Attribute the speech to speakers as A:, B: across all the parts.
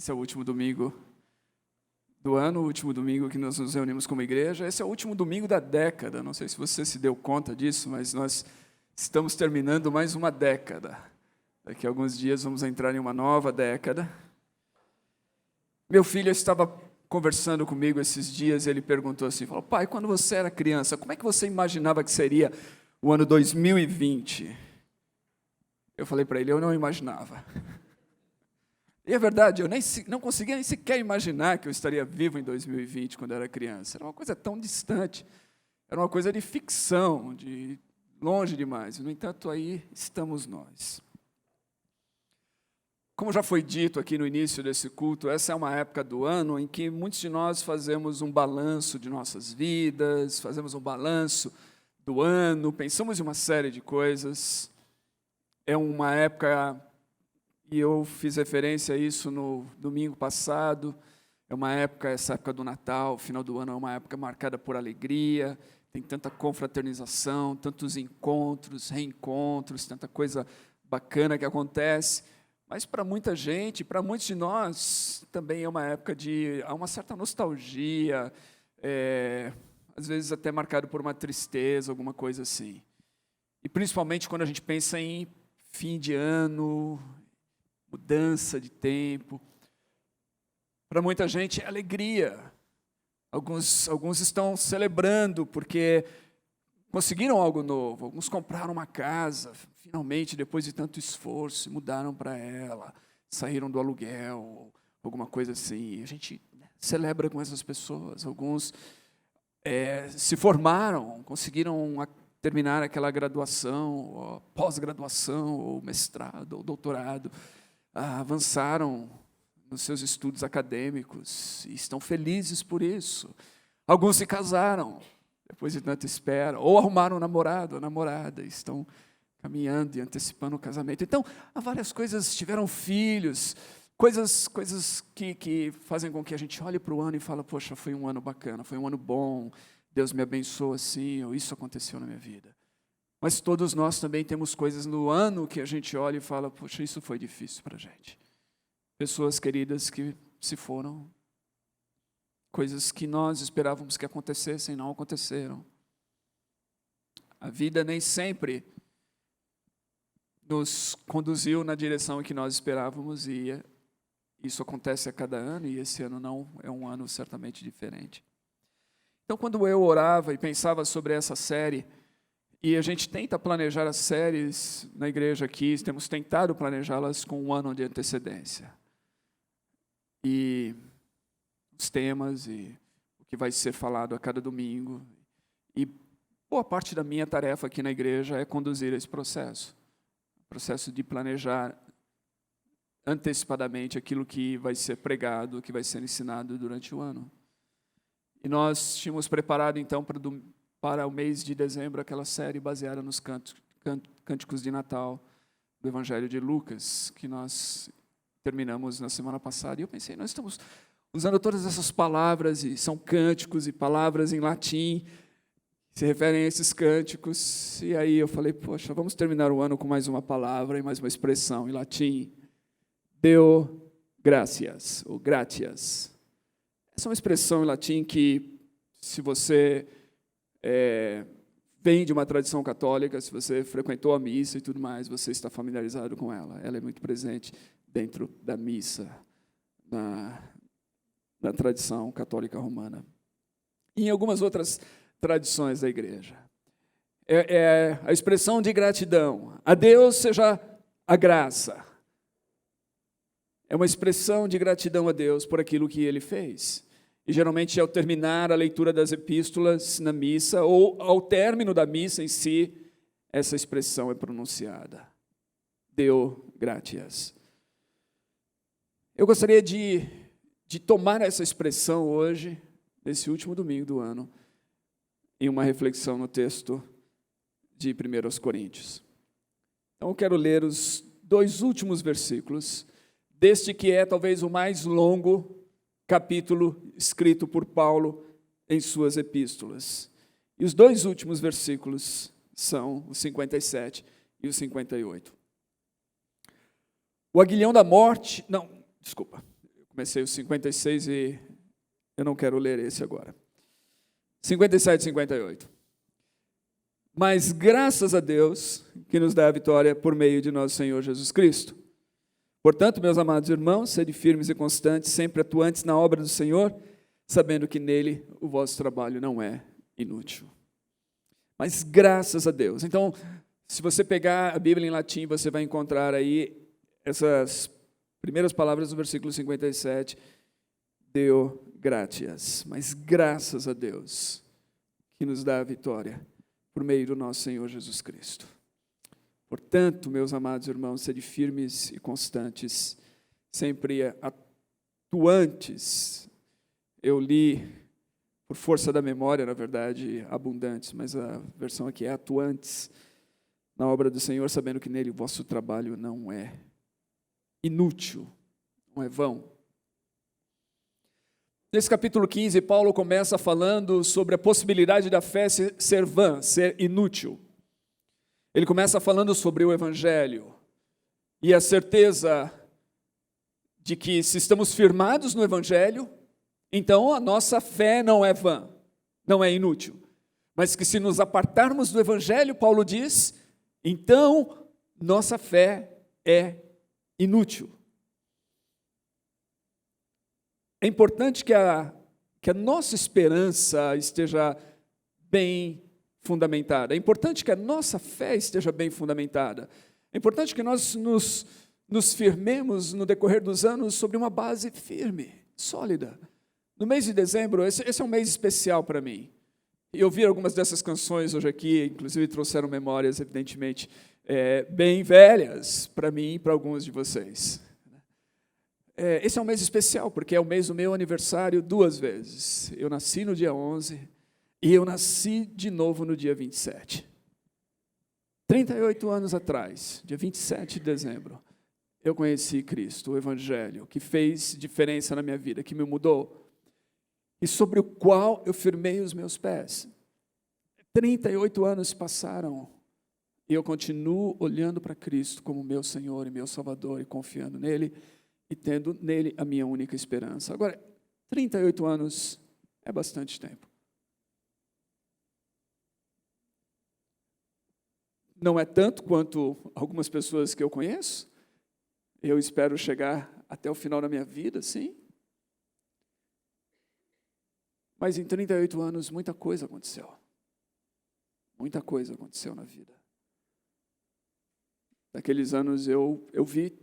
A: Esse é o último domingo do ano, o último domingo que nós nos reunimos como igreja. Esse é o último domingo da década. Não sei se você se deu conta disso, mas nós estamos terminando mais uma década. Daqui a alguns dias vamos entrar em uma nova década. Meu filho estava conversando comigo esses dias e ele perguntou assim, falou, pai, quando você era criança, como é que você imaginava que seria o ano 2020? Eu falei para ele, eu não imaginava. E é verdade, eu não conseguia nem sequer imaginar que eu estaria vivo em 2020 quando eu era criança. Era uma coisa tão distante, era uma coisa de ficção, de longe demais. No entanto, aí estamos nós. Como já foi dito aqui no início desse culto, essa é uma época do ano em que muitos de nós fazemos um balanço de nossas vidas, fazemos um balanço do ano, pensamos em uma série de coisas. É uma época, e eu fiz referência a isso no domingo passado, essa época do Natal, final do ano é uma época marcada por alegria, tem tanta confraternização, tantos encontros, reencontros, tanta coisa bacana que acontece. Mas para muita gente, para muitos de nós, também é uma época há uma certa nostalgia, às vezes até marcado por uma tristeza, alguma coisa assim. E principalmente quando a gente pensa em fim de ano, mudança de tempo. Para muita gente é alegria. Alguns estão celebrando porque conseguiram algo novo. Alguns compraram uma casa, finalmente, depois de tanto esforço, mudaram para ela, saíram do aluguel, alguma coisa assim. A gente celebra com essas pessoas. Alguns se formaram, conseguiram terminar aquela graduação, ou pós-graduação, ou mestrado, ou doutorado, avançaram nos seus estudos acadêmicos e estão felizes por isso. Alguns se casaram, depois de tanta espera, ou arrumaram um namorado ou namorada, estão caminhando e antecipando o casamento. Então, há várias coisas, tiveram filhos, coisas que fazem com que a gente olhe para o ano e fale, poxa, foi um ano bacana, foi um ano bom, Deus me abençoou assim, ou isso aconteceu na minha vida. Mas todos nós também temos coisas no ano que a gente olha e fala, poxa, isso foi difícil para a gente. Pessoas queridas que se foram, coisas que nós esperávamos que acontecessem, não aconteceram. A vida nem sempre nos conduziu na direção em que nós esperávamos e isso acontece a cada ano e esse ano não é um ano certamente diferente. Então, quando eu orava e pensava sobre essa série, e a gente tenta planejar as séries na igreja aqui, temos tentado planejá-las com um ano de antecedência. E os temas e o que vai ser falado a cada domingo. E boa parte da minha tarefa aqui na igreja é conduzir esse processo. O processo de planejar antecipadamente aquilo que vai ser pregado, que vai ser ensinado durante o ano. E nós tínhamos preparado, então, para o mês de dezembro, aquela série baseada nos cânticos de Natal do Evangelho de Lucas, que nós terminamos na semana passada. E eu pensei, nós estamos usando todas essas palavras, e são cânticos e palavras em latim, que se referem a esses cânticos. E aí eu falei, poxa, vamos terminar o ano com mais uma palavra e mais uma expressão em latim. Deo gratias, ou gratias. Essa é uma expressão em latim que, se você vem de uma tradição católica, se você frequentou a missa e tudo mais, você está familiarizado com ela. Ela é muito presente dentro da missa, na tradição católica romana. E em algumas outras tradições da igreja. É a expressão de gratidão. A Deus seja a graça. É uma expressão de gratidão a Deus por aquilo que Ele fez. E geralmente ao terminar a leitura das epístolas na missa, ou ao término da missa em si, essa expressão é pronunciada. Deo gratias. Eu gostaria de tomar essa expressão hoje, nesse último domingo do ano, em uma reflexão no texto de 1 Coríntios. Então eu quero ler os 2 últimos versículos deste que é talvez o mais longo capítulo escrito por Paulo em suas epístolas. E os 2 últimos versículos são os 57 e os 58. O aguilhão da morte... Não, desculpa. Comecei o 56 e eu não quero ler esse agora. 57 e 58. Mas graças a Deus que nos dá a vitória por meio de nosso Senhor Jesus Cristo. Portanto, meus amados irmãos, sede firmes e constantes, sempre atuantes na obra do Senhor, sabendo que nele o vosso trabalho não é inútil. Mas graças a Deus. Então, se você pegar a Bíblia em latim, você vai encontrar aí essas primeiras palavras do versículo 57, Deo gratias, mas graças a Deus que nos dá a vitória por meio do nosso Senhor Jesus Cristo. Portanto, meus amados irmãos, sede firmes e constantes, sempre atuantes. Eu li, por força da memória, na verdade, abundantes, mas a versão aqui é atuantes na obra do Senhor, sabendo que nele o vosso trabalho não é inútil, não é vão. Nesse capítulo 15, Paulo começa falando sobre a possibilidade da fé ser vã, ser inútil. Ele começa falando sobre o Evangelho e a certeza de que se estamos firmados no Evangelho, então a nossa fé não é vã, não é inútil. Mas que se nos apartarmos do Evangelho, Paulo diz, então nossa fé é inútil. É importante que a nossa esperança esteja bem fundamentada. É importante que a nossa fé esteja bem fundamentada. É importante que nós nos firmemos no decorrer dos anos sobre uma base firme, sólida. No mês de dezembro, esse é um mês especial para mim. E ouvir algumas dessas canções hoje aqui, inclusive trouxeram memórias, evidentemente, bem velhas para mim e para alguns de vocês. Esse é um mês especial, porque é o mês do meu aniversário 2 vezes. Eu nasci no dia 11 e eu nasci de novo no dia 27. 38 anos atrás, dia 27 de dezembro, eu conheci Cristo, o Evangelho, que fez diferença na minha vida, que me mudou, e sobre o qual eu firmei os meus pés. 38 anos passaram, e eu continuo olhando para Cristo como meu Senhor e meu Salvador, e confiando nele, e tendo nele a minha única esperança. Agora, 38 anos é bastante tempo. Não é tanto quanto algumas pessoas que eu conheço. Eu espero chegar até o final da minha vida, sim. Mas em 38 anos, muita coisa aconteceu. Muita coisa aconteceu na vida. Naqueles anos eu vi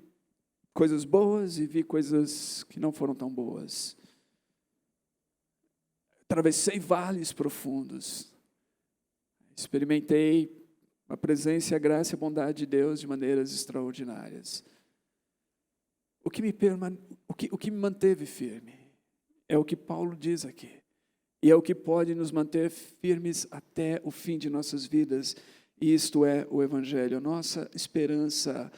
A: coisas boas e vi coisas que não foram tão boas. Atravessei vales profundos. Experimentei a presença, a graça e a bondade de Deus de maneiras extraordinárias. O que me manteve firme é o que Paulo diz aqui. E é o que pode nos manter firmes até o fim de nossas vidas. E isto é o Evangelho. A nossa esperança,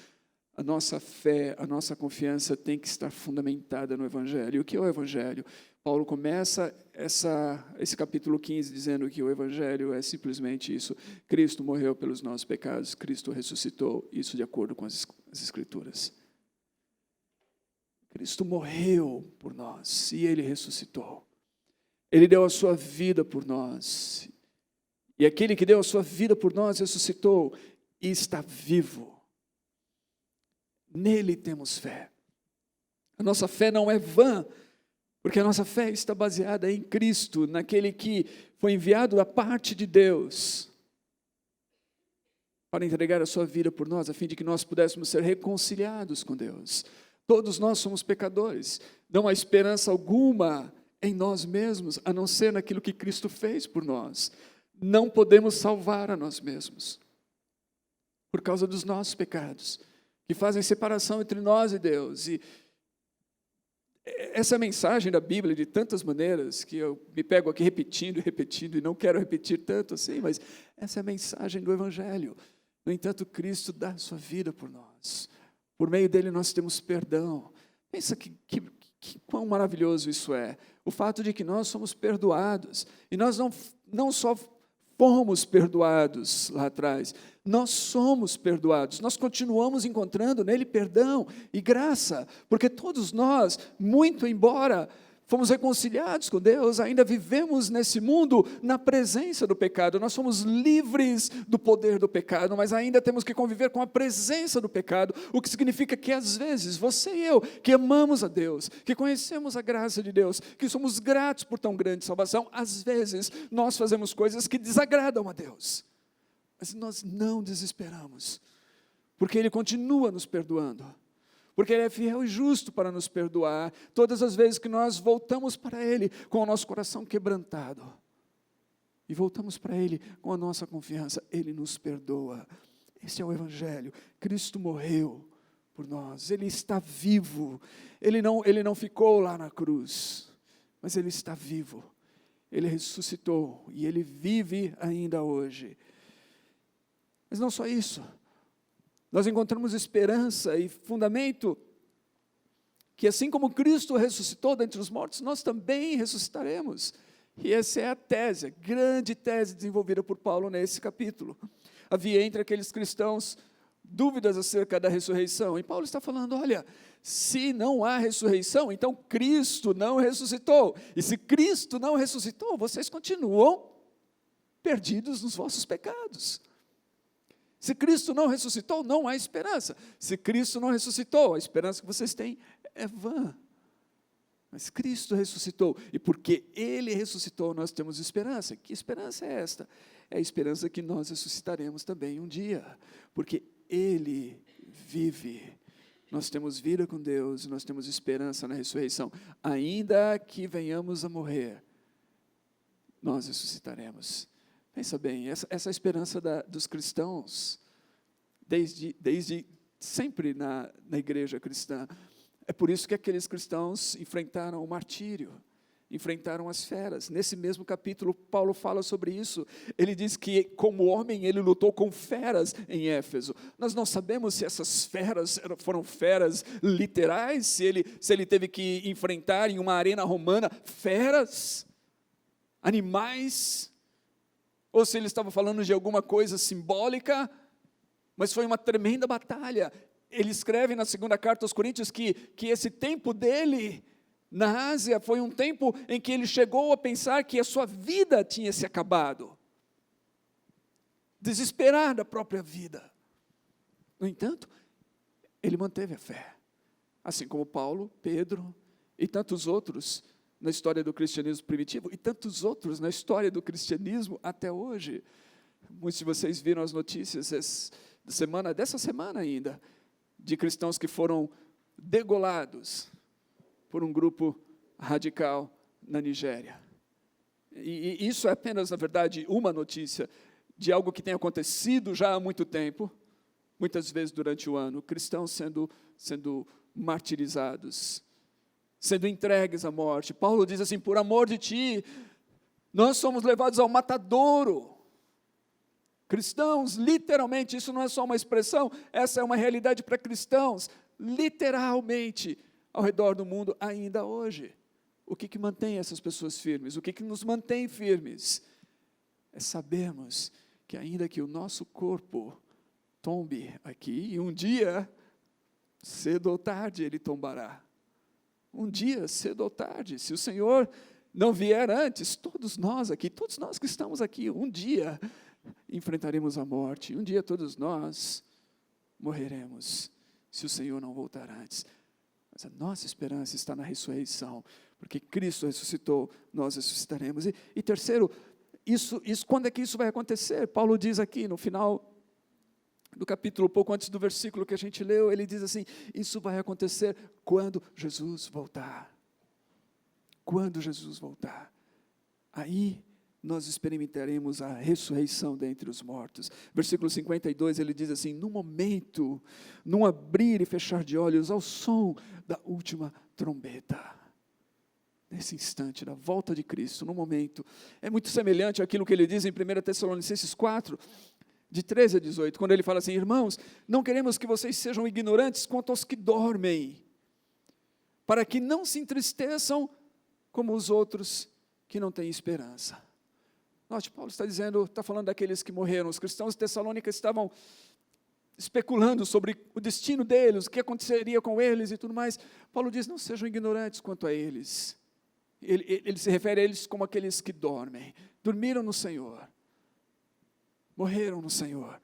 A: a nossa fé, a nossa confiança tem que estar fundamentada no Evangelho. E o que é o Evangelho? Paulo começa esse capítulo 15 dizendo que o Evangelho é simplesmente isso. Cristo morreu pelos nossos pecados, Cristo ressuscitou, isso de acordo com as Escrituras. Cristo morreu por nós e Ele ressuscitou. Ele deu a sua vida por nós. E aquele que deu a sua vida por nós ressuscitou e está vivo. Nele temos fé. A nossa fé não é vã, porque a nossa fé está baseada em Cristo, naquele que foi enviado da parte de Deus para entregar a sua vida por nós, a fim de que nós pudéssemos ser reconciliados com Deus. Todos nós somos pecadores. Não há esperança alguma em nós mesmos, a não ser naquilo que Cristo fez por nós. Não podemos salvar a nós mesmos, por causa dos nossos pecados, que fazem separação entre nós e Deus. E essa mensagem da Bíblia, de tantas maneiras, que eu me pego aqui repetindo, e não quero repetir tanto assim, mas essa é a mensagem do Evangelho. No entanto, Cristo dá a sua vida por nós. Por meio dele nós temos perdão. Pensa que quão maravilhoso isso é. O fato de que nós somos perdoados. E nós não só fomos perdoados lá atrás. Nós somos perdoados, nós continuamos encontrando nele perdão e graça, porque todos nós, muito embora fomos reconciliados com Deus, ainda vivemos nesse mundo na presença do pecado. Nós somos livres do poder do pecado, mas ainda temos que conviver com a presença do pecado, o que significa que às vezes, você e eu, que amamos a Deus, que conhecemos a graça de Deus, que somos gratos por tão grande salvação, às vezes nós fazemos coisas que desagradam a Deus. Mas nós não desesperamos, porque Ele continua nos perdoando. Porque Ele é fiel e justo para nos perdoar, todas as vezes que nós voltamos para Ele com o nosso coração quebrantado, e voltamos para Ele com a nossa confiança, Ele nos perdoa. Esse é o Evangelho. Cristo morreu por nós, Ele está vivo, Ele não ficou lá na cruz, mas Ele está vivo, Ele ressuscitou, e Ele vive ainda hoje. Mas não só isso, nós encontramos esperança e fundamento, que assim como Cristo ressuscitou dentre os mortos, nós também ressuscitaremos. E essa é a tese, a grande tese desenvolvida por Paulo nesse capítulo. Havia entre aqueles cristãos dúvidas acerca da ressurreição, e Paulo está falando, olha, se não há ressurreição, então Cristo não ressuscitou. E se Cristo não ressuscitou, vocês continuam perdidos nos vossos pecados. Se Cristo não ressuscitou, não há esperança. Se Cristo não ressuscitou, a esperança que vocês têm é vã. Mas Cristo ressuscitou, e porque Ele ressuscitou, nós temos esperança. Que esperança é esta? É a esperança que nós ressuscitaremos também um dia, porque Ele vive. Nós temos vida com Deus, nós temos esperança na ressurreição. Ainda que venhamos a morrer, nós ressuscitaremos. Pensa bem, essa esperança dos cristãos, desde sempre na igreja cristã. É por isso que aqueles cristãos enfrentaram o martírio, enfrentaram as feras. Nesse mesmo capítulo, Paulo fala sobre isso. Ele diz que, como homem, ele lutou com feras em Éfeso. Nós não sabemos se essas feras foram feras literais, se ele teve que enfrentar em uma arena romana feras, animais, ou se ele estava falando de alguma coisa simbólica, mas foi uma tremenda batalha. Ele escreve na segunda carta aos Coríntios que esse tempo dele na Ásia foi um tempo em que ele chegou a pensar que a sua vida tinha se acabado. Desesperar da própria vida. No entanto, ele manteve a fé. Assim como Paulo, Pedro e tantos outros na história do cristianismo primitivo, e tantos outros na história do cristianismo até hoje. Muitos de vocês viram as notícias dessa semana ainda, de cristãos que foram degolados por um grupo radical na Nigéria. E isso é apenas, na verdade, uma notícia de algo que tem acontecido já há muito tempo, muitas vezes durante o ano, cristãos sendo martirizados, sendo entregues à morte. Paulo diz assim, por amor de ti, nós somos levados ao matadouro. Cristãos, literalmente, isso não é só uma expressão, essa é uma realidade para cristãos, literalmente, ao redor do mundo, ainda hoje. O que mantém essas pessoas firmes? O que nos mantém firmes? É sabermos que ainda que o nosso corpo tombe aqui, e um dia, cedo ou tarde, ele tombará. Um dia, cedo ou tarde, se o Senhor não vier antes, todos nós que estamos aqui, um dia enfrentaremos a morte, um dia todos nós morreremos, se o Senhor não voltar antes. Mas a nossa esperança está na ressurreição, porque Cristo ressuscitou, nós ressuscitaremos. E terceiro, quando é que isso vai acontecer? Paulo diz aqui no final do capítulo, pouco antes do versículo que a gente leu, ele diz assim, isso vai acontecer quando Jesus voltar. Quando Jesus voltar. Aí nós experimentaremos a ressurreição dentre os mortos. Versículo 52, ele diz assim, no momento, num abrir e fechar de olhos, ao som da última trombeta. Nesse instante, da volta de Cristo, no momento. É muito semelhante àquilo que ele diz em 1 Tessalonicenses 4, de 13 a 18, quando ele fala assim, irmãos, não queremos que vocês sejam ignorantes quanto aos que dormem, para que não se entristeçam como os outros que não têm esperança. Note, Paulo está falando daqueles que morreram. Os cristãos de Tessalônica estavam especulando sobre o destino deles, o que aconteceria com eles e tudo mais. Paulo diz, não sejam ignorantes quanto a eles. Ele se refere a eles como aqueles que dormem. Dormiram no Senhor. Morreram no Senhor.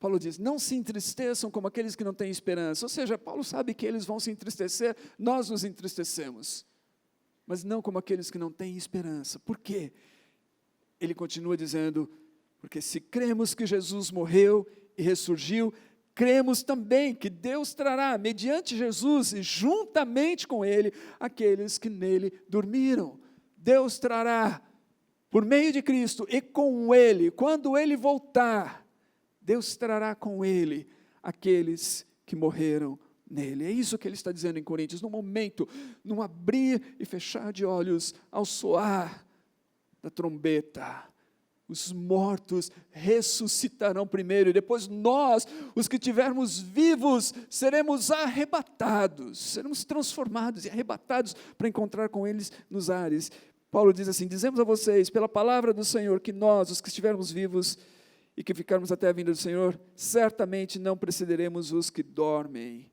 A: Paulo diz, não se entristeçam como aqueles que não têm esperança. Ou seja, Paulo sabe que eles vão se entristecer, nós nos entristecemos. Mas não como aqueles que não têm esperança. Por quê? Ele continua dizendo, porque se cremos que Jesus morreu e ressurgiu, cremos também que Deus trará, mediante Jesus e juntamente com Ele, aqueles que nele dormiram. Deus trará, por meio de Cristo e com Ele, quando Ele voltar, Deus trará com Ele aqueles que morreram nele. É isso que ele está dizendo em Coríntios, no momento, num abrir e fechar de olhos, ao soar da trombeta, os mortos ressuscitarão primeiro, e depois nós, os que estivermos vivos, seremos arrebatados, seremos transformados e arrebatados para encontrar com eles nos ares. Paulo diz assim, dizemos a vocês, pela palavra do Senhor, que nós, os que estivermos vivos e que ficarmos até a vinda do Senhor, certamente não precederemos os que dormem.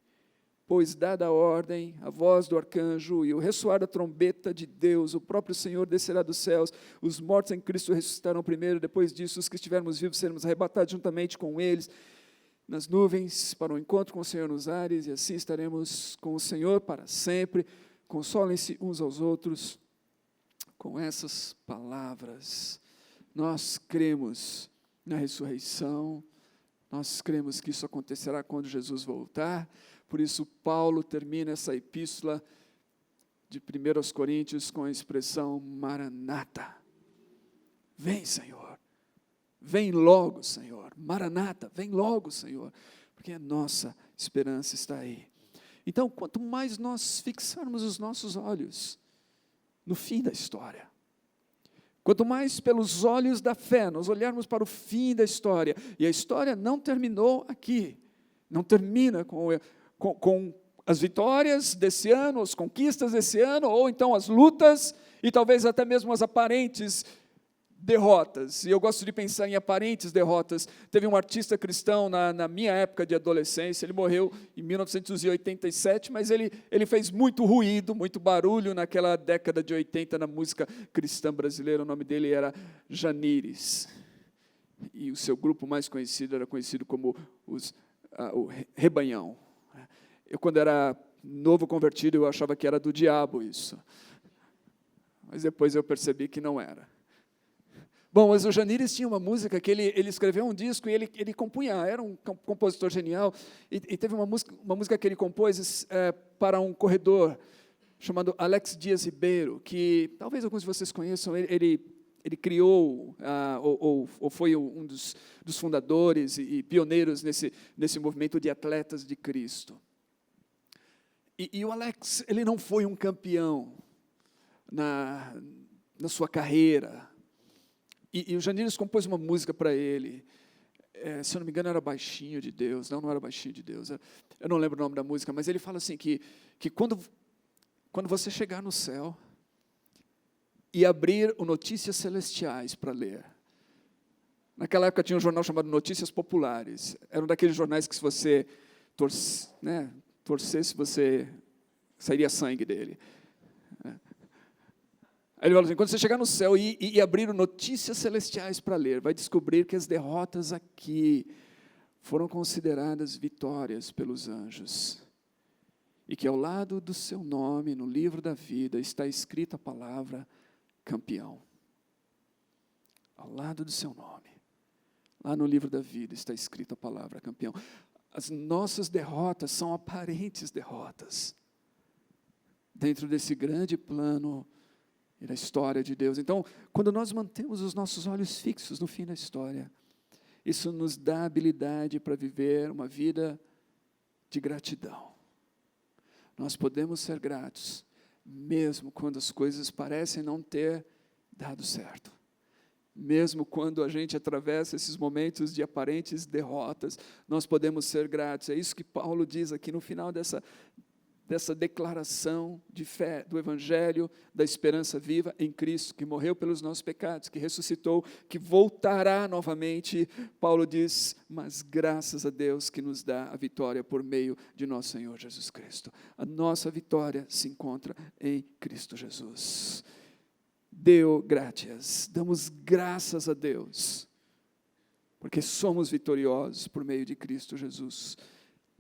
A: Pois, dada a ordem, a voz do arcanjo e o ressoar da trombeta de Deus, o próprio Senhor descerá dos céus, os mortos em Cristo ressuscitarão primeiro, depois disso, os que estivermos vivos seremos arrebatados juntamente com eles, nas nuvens, para o encontro com o Senhor nos ares, e assim estaremos com o Senhor para sempre. Consolem-se uns aos outros com essas palavras. Nós cremos na ressurreição, nós cremos que isso acontecerá quando Jesus voltar. Por isso, Paulo termina essa epístola de 1 Coríntios com a expressão Maranata. Vem, Senhor. Vem logo, Senhor. Maranata, vem logo, Senhor. Porque a nossa esperança está aí. Então, quanto mais nós fixarmos os nossos olhos no fim da história, quanto mais pelos olhos da fé nós olharmos para o fim da história, e a história não terminou aqui, não termina com as vitórias desse ano, as conquistas desse ano, ou então as lutas, e talvez até mesmo as aparentes derrotas. E eu gosto de pensar em aparentes derrotas. Teve um artista cristão na minha época de adolescência, ele morreu em 1987, mas ele fez muito ruído, muito barulho naquela década de 80 na música cristã brasileira. O nome dele era Janires. E o seu grupo mais conhecido era conhecido como o Rebanhão. Eu, quando era novo convertido, eu achava que era do diabo isso. Mas depois eu percebi que não era. Bom, mas o Janires tinha uma música que ele escreveu um disco e ele compunha, era um compositor genial, e teve uma música que ele compôs para um corredor chamado Alex Dias Ribeiro, que talvez alguns de vocês conheçam. Ele criou, ou foi um dos fundadores e pioneiros nesse movimento de atletas de Cristo. E o Alex, ele não foi um campeão na sua carreira. E o Janires compôs uma música para ele. Se eu não me engano, era Baixinho de Deus. Não era Baixinho de Deus. Eu não lembro o nome da música, mas ele fala assim que quando você chegar no céu e abrir o Notícias Celestiais para ler. Naquela época tinha um jornal chamado Notícias Populares. Era um daqueles jornais que, se você torcesse, você sairia sangue dele. Aí ele fala assim, quando você chegar no céu e abrir o Notícias Celestiais para ler, vai descobrir que as derrotas aqui foram consideradas vitórias pelos anjos. E que ao lado do seu nome, no livro da vida, está escrita a palavra campeão. Ao lado do seu nome, lá no livro da vida, está escrita a palavra campeão. As nossas derrotas são aparentes derrotas, dentro desse grande plano e da história de Deus. Então, quando nós mantemos os nossos olhos fixos no fim da história, isso nos dá habilidade para viver uma vida de gratidão. Nós podemos ser gratos, mesmo quando as coisas parecem não ter dado certo. Mesmo quando a gente atravessa esses momentos de aparentes derrotas, nós podemos ser gratos. É isso que Paulo diz aqui no final dessa declaração de fé, do Evangelho, da esperança viva em Cristo, que morreu pelos nossos pecados, que ressuscitou, que voltará novamente. Paulo diz, mas graças a Deus que nos dá a vitória por meio de nosso Senhor Jesus Cristo. A nossa vitória se encontra em Cristo Jesus. Deo gratias, damos graças a Deus, porque somos vitoriosos por meio de Cristo Jesus.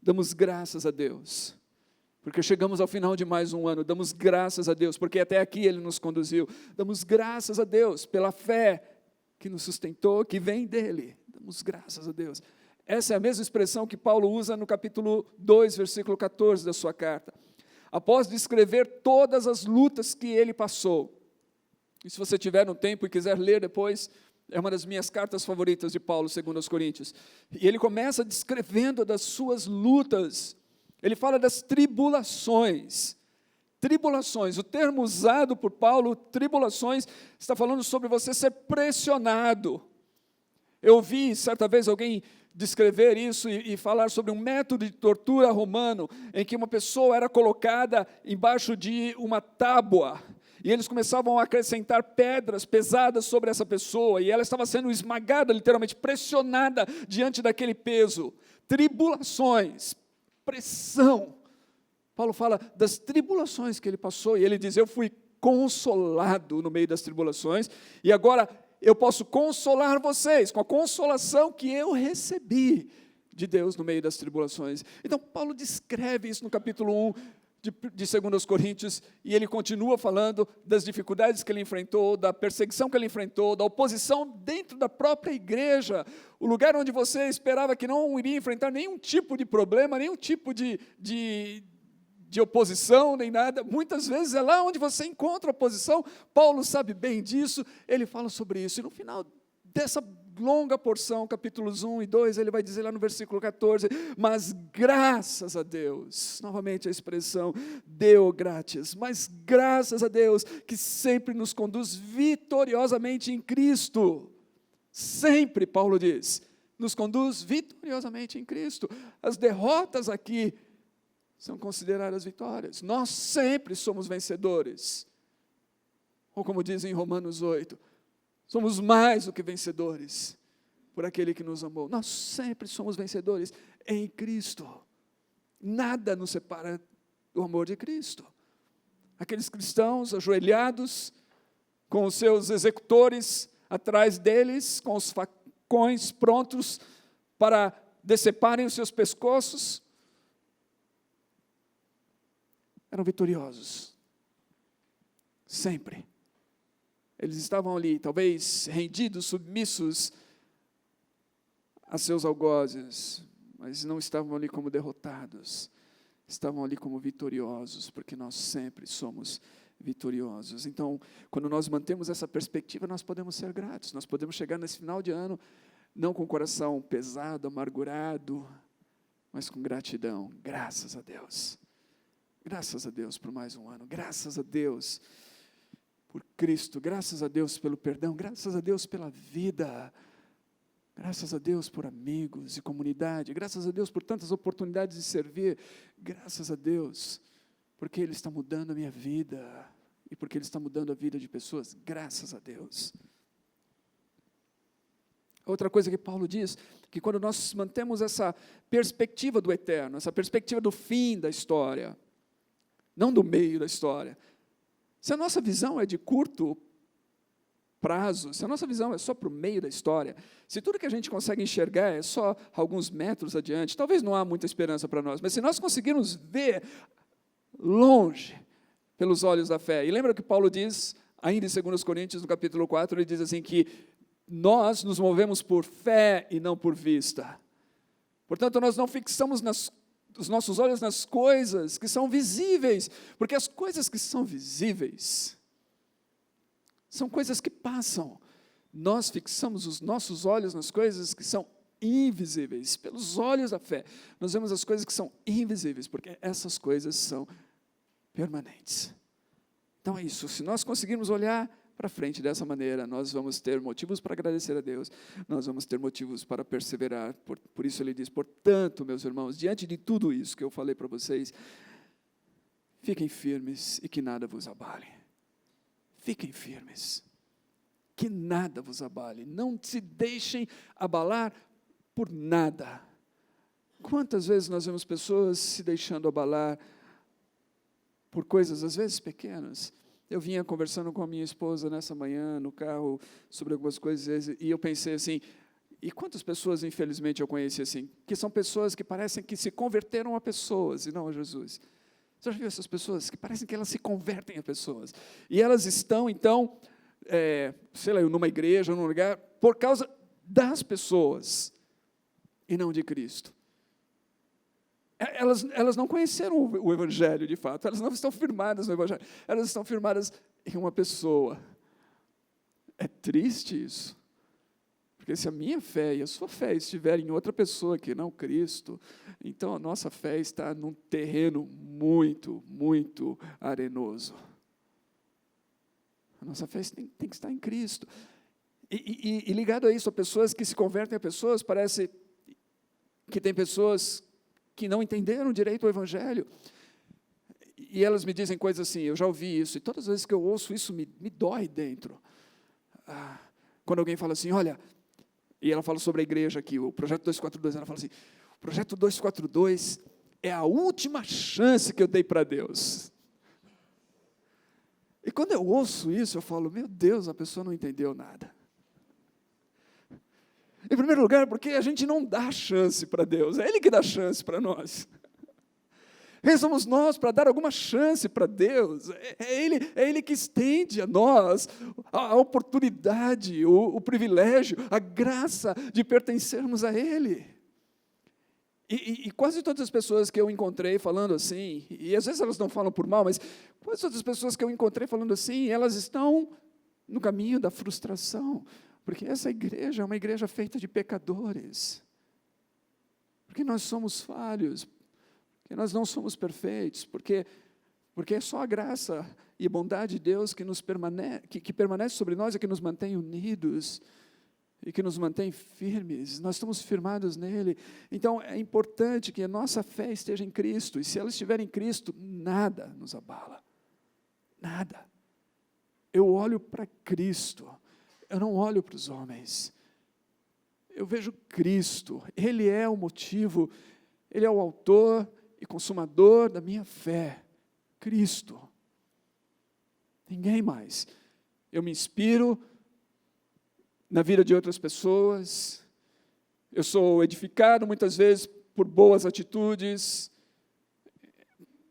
A: Damos graças a Deus, porque chegamos ao final de mais um ano. Damos graças a Deus, porque até aqui Ele nos conduziu. Damos graças a Deus pela fé que nos sustentou, que vem dEle. Damos graças a Deus. Essa é a mesma expressão que Paulo usa no capítulo 2, versículo 14 da sua carta. Após descrever todas as lutas que ele passou. E se você tiver um tempo e quiser ler depois, é uma das minhas cartas favoritas de Paulo, segundo aos Coríntios. E ele começa descrevendo das suas lutas. Ele fala das tribulações. Tribulações, o termo usado por Paulo, tribulações, está falando sobre você ser pressionado. Eu ouvi certa vez alguém descrever isso e falar sobre um método de tortura romano, em que uma pessoa era colocada embaixo de uma tábua, e eles começavam a acrescentar pedras pesadas sobre essa pessoa, e ela estava sendo esmagada, literalmente pressionada diante daquele peso. Tribulações, pressão. Paulo fala das tribulações que ele passou, e ele diz, eu fui consolado no meio das tribulações, e agora eu posso consolar vocês com a consolação que eu recebi de Deus no meio das tribulações. Então, Paulo descreve isso no capítulo 1, de 2 Coríntios, e ele continua falando das dificuldades que ele enfrentou, da perseguição que ele enfrentou, da oposição dentro da própria igreja, o lugar onde você esperava que não iria enfrentar nenhum tipo de problema, nenhum tipo de oposição, nem nada. Muitas vezes é lá onde você encontra oposição. Paulo sabe bem disso, ele fala sobre isso, e no final dessa longa porção, capítulos 1 e 2, ele vai dizer lá no versículo 14, mas graças a Deus, novamente a expressão, Deo gratias, mas graças a Deus, que sempre nos conduz vitoriosamente em Cristo, sempre, Paulo diz, nos conduz vitoriosamente em Cristo. As derrotas aqui são consideradas vitórias, nós sempre somos vencedores, ou como diz em Romanos 8, somos mais do que vencedores por aquele que nos amou. Nós sempre somos vencedores em Cristo. Nada nos separa do amor de Cristo. Aqueles cristãos ajoelhados, com os seus executores atrás deles, com os facões prontos para deceparem os seus pescoços, eram vitoriosos. Sempre. Eles estavam ali, talvez rendidos, submissos a seus algozes, mas não estavam ali como derrotados, estavam ali como vitoriosos, porque nós sempre somos vitoriosos. Então, quando nós mantemos essa perspectiva, nós podemos ser gratos, nós podemos chegar nesse final de ano, não com o coração pesado, amargurado, mas com gratidão. Graças a Deus. Graças a Deus por mais um ano, graças a Deus por Cristo, graças a Deus pelo perdão, graças a Deus pela vida, graças a Deus por amigos e comunidade, graças a Deus por tantas oportunidades de servir, graças a Deus, porque Ele está mudando a minha vida, e porque Ele está mudando a vida de pessoas, graças a Deus. Outra coisa que Paulo diz, que quando nós mantemos essa perspectiva do eterno, essa perspectiva do fim da história, não do meio da história, se a nossa visão é de curto prazo, se a nossa visão é só para o meio da história, se tudo que a gente consegue enxergar é só alguns metros adiante, talvez não há muita esperança para nós, mas se nós conseguirmos ver longe, pelos olhos da fé, e lembra que Paulo diz, ainda em 2 Coríntios, no capítulo 4, ele diz assim que nós nos movemos por fé e não por vista. Portanto, nós não fixamos os nossos olhos nas coisas que são visíveis, porque as coisas que são visíveis são coisas que passam. Nós fixamos os nossos olhos nas coisas que são invisíveis, pelos olhos da fé. Nós vemos as coisas que são invisíveis, porque essas coisas são permanentes. Então é isso, se nós conseguirmos olhar para frente dessa maneira, nós vamos ter motivos para agradecer a Deus, nós vamos ter motivos para perseverar, por isso ele diz, portanto, meus irmãos, diante de tudo isso que eu falei para vocês, fiquem firmes e que nada vos abale. Fiquem firmes, que nada vos abale. Não se deixem abalar por nada. Quantas vezes nós vemos pessoas se deixando abalar por coisas, às vezes, pequenas? Eu vinha conversando com a minha esposa nessa manhã, no carro, sobre algumas coisas, e eu pensei assim, e quantas pessoas, infelizmente, eu conheci assim, que são pessoas que parecem que se converteram a pessoas, e não a Jesus. Você já viu essas pessoas que parecem que elas se convertem a pessoas? E elas estão, então, sei lá, numa igreja, num lugar, por causa das pessoas, e não de Cristo. Elas não conheceram o Evangelho, de fato. Elas não estão firmadas no Evangelho. Elas estão firmadas em uma pessoa. É triste isso. Porque se a minha fé e a sua fé estiverem em outra pessoa que não Cristo, então a nossa fé está num terreno muito, muito arenoso. A nossa fé tem que estar em Cristo. E ligado a isso, a pessoas que se convertem a pessoas, parece que tem pessoas que não entenderam direito o Evangelho, e elas me dizem coisas assim, eu já ouvi isso, e todas as vezes que eu ouço isso, me dói dentro. Quando alguém fala assim, olha, e ela fala sobre a igreja aqui, o Projeto 242, ela fala assim, o Projeto 242 é a última chance que eu dei para Deus. E quando eu ouço isso, eu falo, meu Deus, a pessoa não entendeu nada. Em primeiro lugar, porque a gente não dá chance para Deus, é Ele que dá chance para nós. Quem somos nós para dar alguma chance para Deus? É Ele que estende a nós a oportunidade, o privilégio, a graça de pertencermos a Ele. E quase todas as pessoas que eu encontrei falando assim, e às vezes elas não falam por mal, mas quase todas as pessoas que eu encontrei falando assim, elas estão no caminho da frustração. Porque essa igreja é uma igreja feita de pecadores. Porque nós somos falhos. Porque nós não somos perfeitos. Porque é só a graça e a bondade de Deus que permanece sobre nós e que nos mantém unidos. E que nos mantém firmes. Nós estamos firmados nele. Então é importante que a nossa fé esteja em Cristo. E se ela estiver em Cristo, nada nos abala. Nada. Eu olho para Cristo. Eu não olho para os homens, eu vejo Cristo, Ele é o motivo, Ele é o autor e consumador da minha fé, Cristo, ninguém mais. Eu me inspiro na vida de outras pessoas, eu sou edificado muitas vezes por boas atitudes,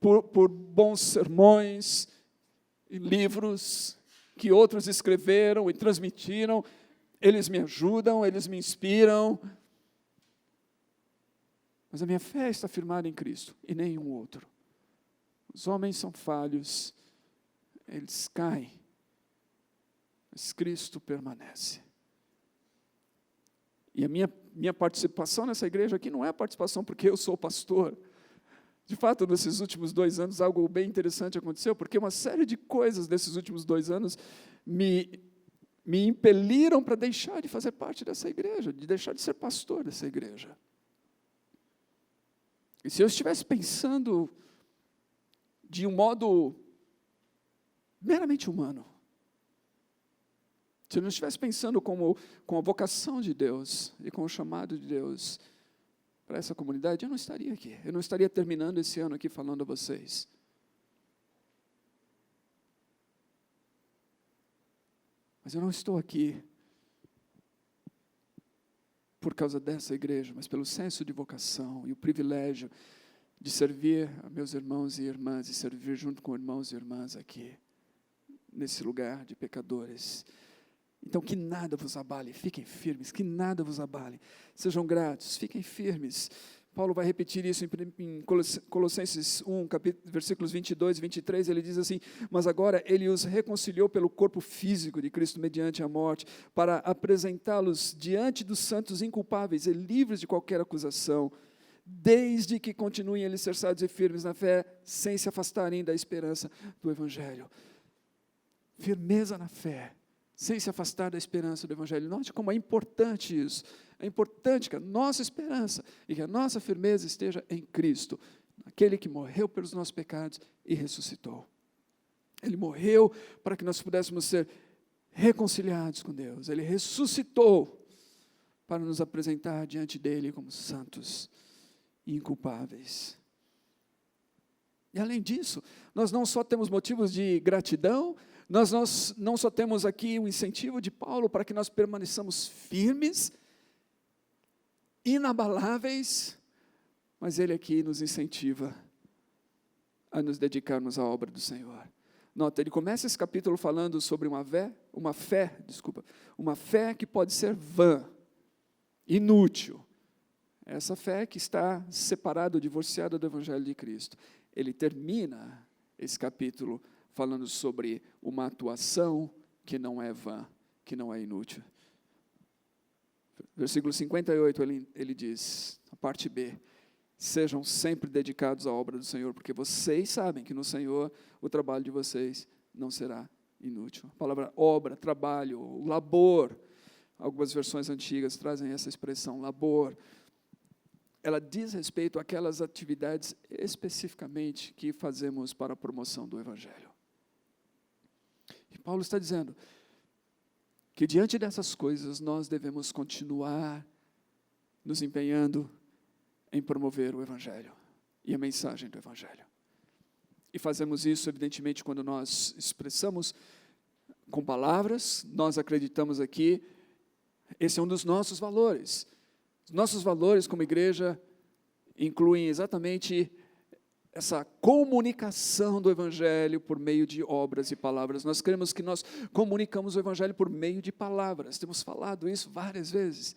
A: por bons sermões e livros, que outros escreveram e transmitiram, eles me ajudam, eles me inspiram, mas a minha fé está firmada em Cristo, e nenhum outro. Os homens são falhos, eles caem, mas Cristo permanece. E a minha participação nessa igreja aqui não é a participação porque eu sou pastor. De fato, nesses últimos 2 anos, algo bem interessante aconteceu, porque uma série de coisas desses últimos 2 anos me impeliram para deixar de fazer parte dessa igreja, de deixar de ser pastor dessa igreja. E se eu estivesse pensando de um modo meramente humano, se eu não estivesse pensando com a vocação de Deus e com o chamado de Deus para essa comunidade, eu não estaria aqui. Eu não estaria terminando esse ano aqui falando a vocês. Mas eu não estou aqui por causa dessa igreja, mas pelo senso de vocação e o privilégio de servir a meus irmãos e irmãs e servir junto com irmãos e irmãs aqui, nesse lugar de pecadores. Então, que nada vos abale, fiquem firmes, que nada vos abale. Sejam gratos, fiquem firmes. Paulo vai repetir isso em Colossenses 1, versículos 22 e 23, ele diz assim, mas agora ele os reconciliou pelo corpo físico de Cristo mediante a morte, para apresentá-los diante dos santos inculpáveis e livres de qualquer acusação, desde que continuem alicerçados e firmes na fé, sem se afastarem da esperança do Evangelho. Firmeza na fé, sem se afastar da esperança do Evangelho. Note como é importante isso. É importante que a nossa esperança e que a nossa firmeza esteja em Cristo, aquele que morreu pelos nossos pecados e ressuscitou. Ele morreu para que nós pudéssemos ser reconciliados com Deus. Ele ressuscitou para nos apresentar diante dele como santos e inculpáveis. E além disso, nós não só temos motivos de gratidão, nós não só temos aqui o incentivo de Paulo para que nós permaneçamos firmes, inabaláveis, mas ele aqui nos incentiva a nos dedicarmos à obra do Senhor. Nota, ele começa esse capítulo falando sobre uma fé que pode ser vã, inútil. Essa fé que está separada, divorciada do Evangelho de Cristo. Ele termina esse capítulo falando sobre uma atuação que não é vã, que não é inútil. Versículo 58, ele diz, a parte B, sejam sempre dedicados à obra do Senhor, porque vocês sabem que no Senhor o trabalho de vocês não será inútil. A palavra obra, trabalho, labor, algumas versões antigas trazem essa expressão, labor. Ela diz respeito àquelas atividades especificamente que fazemos para a promoção do Evangelho. E Paulo está dizendo que diante dessas coisas nós devemos continuar nos empenhando em promover o Evangelho e a mensagem do Evangelho. E fazemos isso, evidentemente, quando nós expressamos com palavras, nós acreditamos aqui, esse é um dos nossos valores. Os nossos valores como igreja incluem exatamente essa comunicação do Evangelho por meio de obras e palavras. Nós cremos que nós comunicamos o Evangelho por meio de palavras, temos falado isso várias vezes,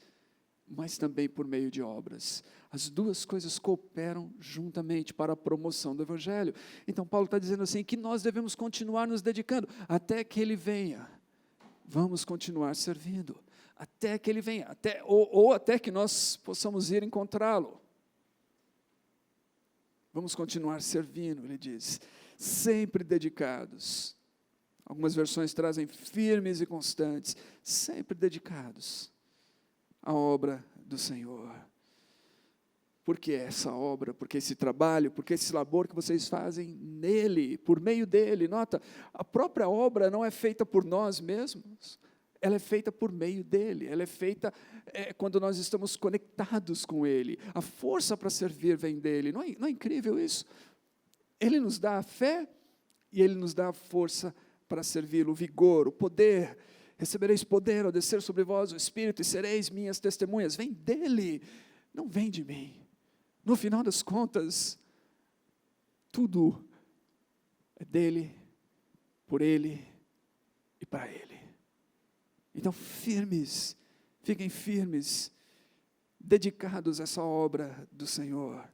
A: mas também por meio de obras. As duas coisas cooperam juntamente para a promoção do Evangelho. Então Paulo está dizendo assim, que nós devemos continuar nos dedicando, até que Ele venha. Vamos continuar servindo, até que Ele venha, ou até que nós possamos ir encontrá-lo. Vamos continuar servindo, ele diz, sempre dedicados. Algumas versões trazem firmes e constantes, sempre dedicados à obra do Senhor. Por que essa obra? Porque esse trabalho, porque esse labor que vocês fazem nele, por meio dele. Nota, a própria obra não é feita por nós mesmos, ela é feita por meio dele, ela é feita quando nós estamos conectados com ele. A força para servir vem dele. Não é incrível isso? Ele nos dá a fé e ele nos dá a força para servi-lo, o vigor, o poder. Recebereis poder ao descer sobre vós o Espírito e sereis minhas testemunhas. Vem dele, não vem de mim. No final das contas, tudo é dele, por ele e para ele. Então, firmes, fiquem firmes, dedicados a essa obra do Senhor.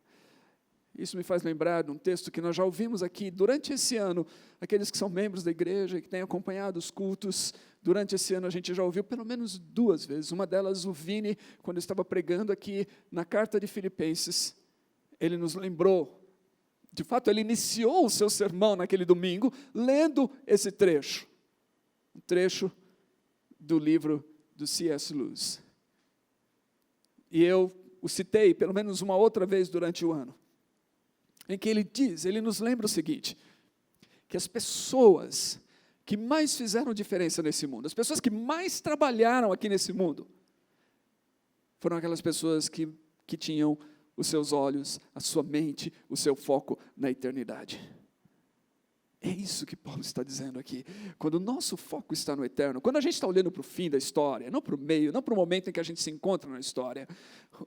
A: Isso me faz lembrar de um texto que nós já ouvimos aqui durante esse ano. Aqueles que são membros da igreja, que têm acompanhado os cultos, durante esse ano a gente já ouviu pelo menos 2 vezes. Uma delas, o Vini, quando estava pregando aqui na carta de Filipenses, ele nos lembrou. De fato, ele iniciou o seu sermão naquele domingo, lendo esse trecho. Um trecho do livro do C.S. Lewis. E eu o citei pelo menos uma outra vez durante o ano, em que ele nos lembra o seguinte, que as pessoas que mais fizeram diferença nesse mundo, as pessoas que mais trabalharam aqui nesse mundo, foram aquelas pessoas que tinham os seus olhos, a sua mente, o seu foco na eternidade. É isso que Paulo está dizendo aqui. Quando o nosso foco está no eterno, quando a gente está olhando para o fim da história, não para o meio, não para o momento em que a gente se encontra na história.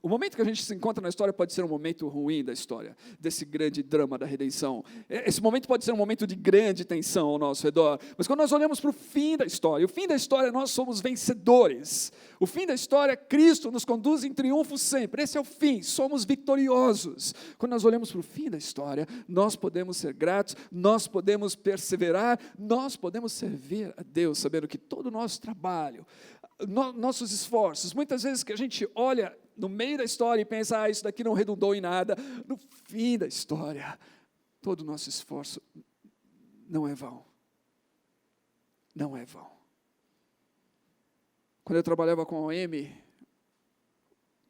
A: O momento que a gente se encontra na história pode ser um momento ruim da história, desse grande drama da redenção. Esse momento pode ser um momento de grande tensão ao nosso redor. Mas quando nós olhamos para o fim da história, o fim da história nós somos vencedores. O fim da história, Cristo nos conduz em triunfo sempre. Esse é o fim, somos vitoriosos. Quando nós olhamos para o fim da história, nós podemos ser gratos, nós podemos perseverar, nós podemos servir a Deus, sabendo que todo o nosso trabalho, nossos esforços, muitas vezes que a gente olha no meio da história e pensa, isso daqui não redundou em nada, no fim da história, todo o nosso esforço não é vão. Não é vão. Quando eu trabalhava com a OM,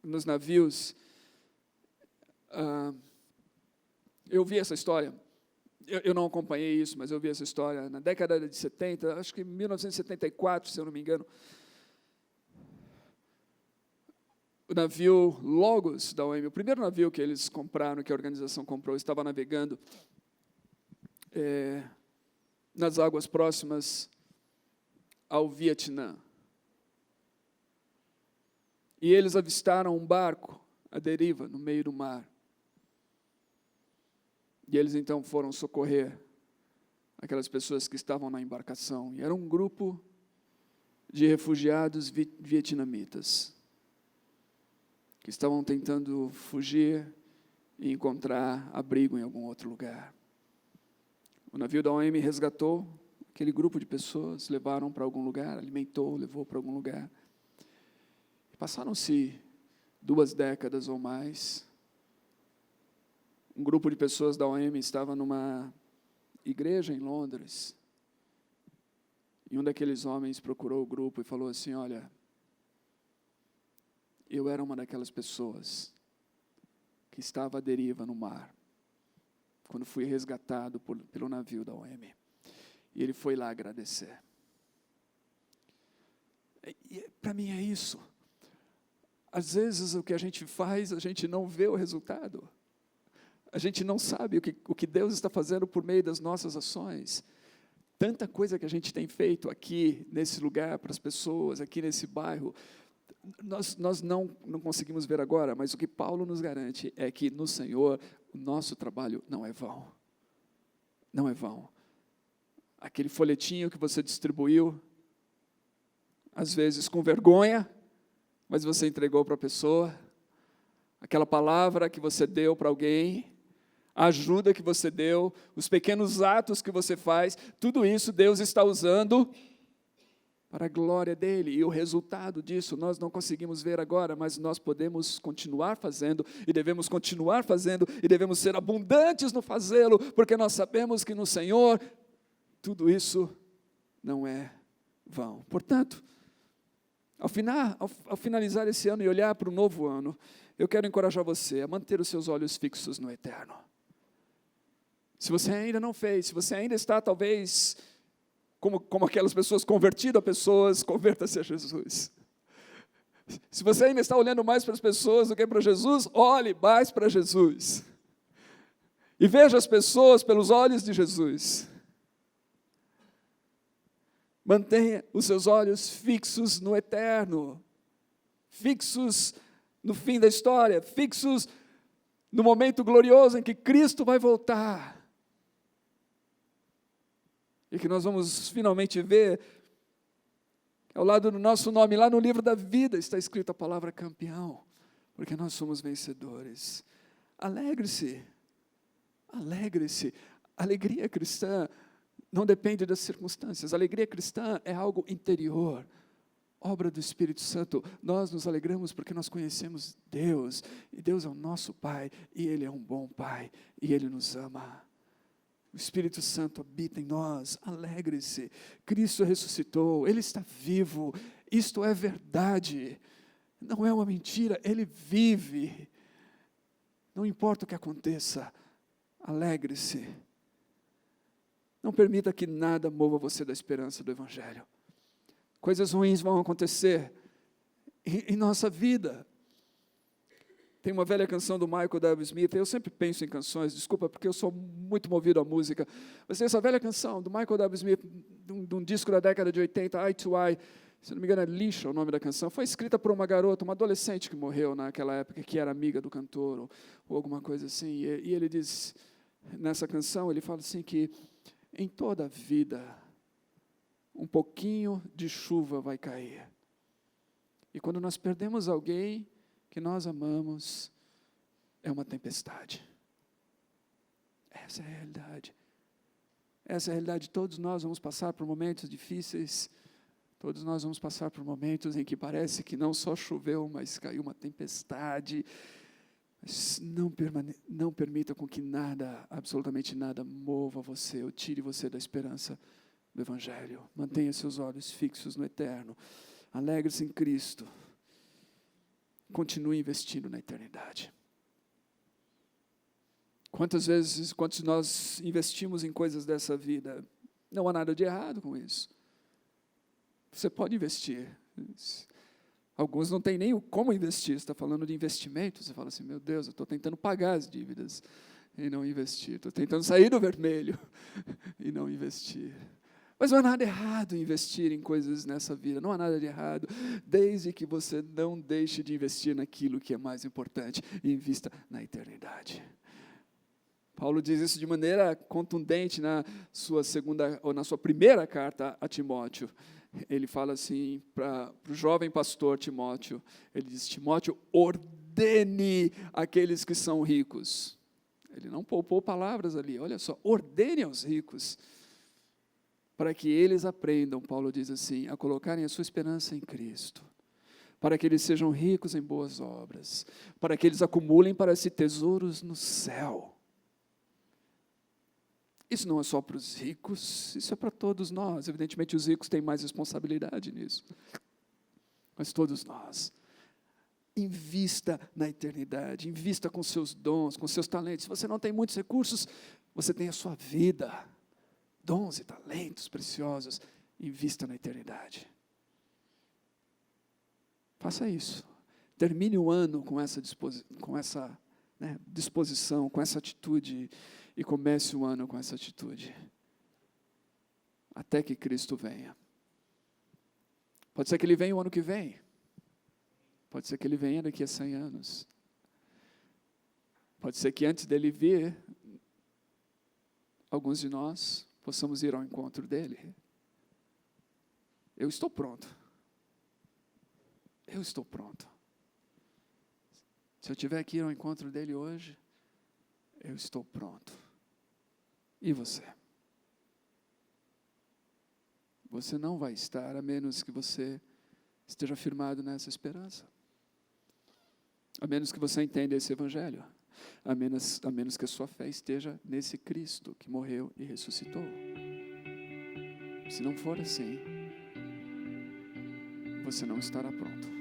A: nos navios, Eu vi essa história, eu não acompanhei isso, mas eu vi essa história na década de 70, acho que 1974, se eu não me engano. O navio Logos da OM, o primeiro navio que eles compraram, que a organização comprou, estava navegando nas águas próximas ao Vietnã. E eles avistaram um barco à deriva no meio do mar. E eles então foram socorrer aquelas pessoas que estavam na embarcação. E era um grupo de refugiados vietnamitas que estavam tentando fugir e encontrar abrigo em algum outro lugar. O navio da OM resgatou aquele grupo de pessoas, levaram para algum lugar, alimentou, levou para algum lugar. E passaram-se 2 décadas ou mais. Um grupo de pessoas da OM estava numa igreja em Londres. E um daqueles homens procurou o grupo e falou assim: olha, eu era uma daquelas pessoas que estava à deriva no mar, quando fui resgatado pelo navio da OM. E ele foi lá agradecer. E para mim é isso. Às vezes o que a gente faz, a gente não vê o resultado. A gente não sabe o que Deus está fazendo por meio das nossas ações. Tanta coisa que a gente tem feito aqui, nesse lugar, para as pessoas, aqui nesse bairro, nós não conseguimos ver agora, mas o que Paulo nos garante é que no Senhor, o nosso trabalho não é vão. Não é vão. Aquele folhetinho que você distribuiu, às vezes com vergonha, mas você entregou para a pessoa, aquela palavra que você deu para alguém, a ajuda que você deu, os pequenos atos que você faz, tudo isso Deus está usando para a glória dele. E o resultado disso nós não conseguimos ver agora, mas nós podemos continuar fazendo, e devemos continuar fazendo, e devemos ser abundantes no fazê-lo, porque nós sabemos que no Senhor tudo isso não é vão. Portanto, ao finalizar esse ano e olhar para o novo ano, eu quero encorajar você a manter os seus olhos fixos no eterno. Se você ainda não fez, se você ainda está talvez como aquelas pessoas convertidas a pessoas, converta-se a Jesus. Se você ainda está olhando mais para as pessoas do que para Jesus, olhe mais para Jesus. E veja as pessoas pelos olhos de Jesus. Mantenha os seus olhos fixos no eterno, fixos no fim da história, fixos no momento glorioso em que Cristo vai voltar. E que nós vamos finalmente ver, ao lado do nosso nome, lá no livro da vida, está escrita a palavra campeão, porque nós somos vencedores. Alegre-se, alegre-se. Alegria cristã não depende das circunstâncias. A alegria cristã é algo interior, obra do Espírito Santo. Nós nos alegramos porque nós conhecemos Deus, e Deus é o nosso Pai, e Ele é um bom Pai, e Ele nos ama. O Espírito Santo habita em nós, alegre-se. Cristo ressuscitou, Ele está vivo, isto é verdade, não é uma mentira, Ele vive. Não importa o que aconteça, alegre-se. Não permita que nada mova você da esperança do Evangelho. Coisas ruins vão acontecer em nossa vida. Tem uma velha canção do Michael W. Smith, eu sempre penso em canções, desculpa, porque eu sou muito movido à música, mas tem essa velha canção do Michael W. Smith, de um disco da década de 80, Eye to Eye, se não me engano é Lixa o nome da canção, foi escrita por uma garota, uma adolescente que morreu naquela época, que era amiga do cantor, ou alguma coisa assim, e ele diz, nessa canção, ele fala assim que em toda a vida, um pouquinho de chuva vai cair. E quando nós perdemos alguém que nós amamos, é uma tempestade. Essa é a realidade. Essa é a realidade. Todos nós vamos passar por momentos difíceis. Todos nós vamos passar por momentos em que parece que não só choveu, mas caiu uma tempestade. Mas não permita com que nada, absolutamente nada, mova você ou tire você da esperança do Evangelho. Mantenha seus olhos fixos no eterno. Alegre-se em Cristo. Continue investindo na eternidade. Quantos nós investimos em coisas dessa vida? Não há nada de errado com isso. Você pode investir. Alguns não têm nem como investir. Você está falando de investimento, você fala assim, meu Deus, eu estou tentando pagar as dívidas e não investir. Estou tentando sair do vermelho e não investir. Mas não há nada errado em investir em coisas nessa vida. Não há nada de errado, desde que você não deixe de investir naquilo que é mais importante e invista na eternidade. Paulo diz isso de maneira contundente na sua primeira carta a Timóteo. Ele fala assim para o jovem pastor Timóteo, ele diz, Timóteo, ordene aqueles que são ricos. Ele não poupou palavras ali, olha só, ordene aos ricos, para que eles aprendam, Paulo diz assim, a colocarem a sua esperança em Cristo, para que eles sejam ricos em boas obras, para que eles acumulem para si tesouros no céu. Isso não é só para os ricos, isso é para todos nós. Evidentemente, os ricos têm mais responsabilidade nisso. Mas todos nós. Invista na eternidade, invista com seus dons, com seus talentos. Se você não tem muitos recursos, você tem a sua vida. Dons e talentos preciosos. Invista na eternidade. Faça isso. Termine o ano com essa disposição, com essa atitude. E comece o ano com essa atitude, até que Cristo venha. Pode ser que Ele venha o ano que vem, pode ser que Ele venha daqui a 100 anos, pode ser que antes dEle vir, alguns de nós possamos ir ao encontro dEle. Eu estou pronto, se eu tiver que ir ao encontro dEle hoje, eu estou pronto. E você? Você não vai estar, a menos que você esteja firmado nessa esperança. A menos que você entenda esse evangelho. A menos que a sua fé esteja nesse Cristo que morreu e ressuscitou. Se não for assim, você não estará pronto.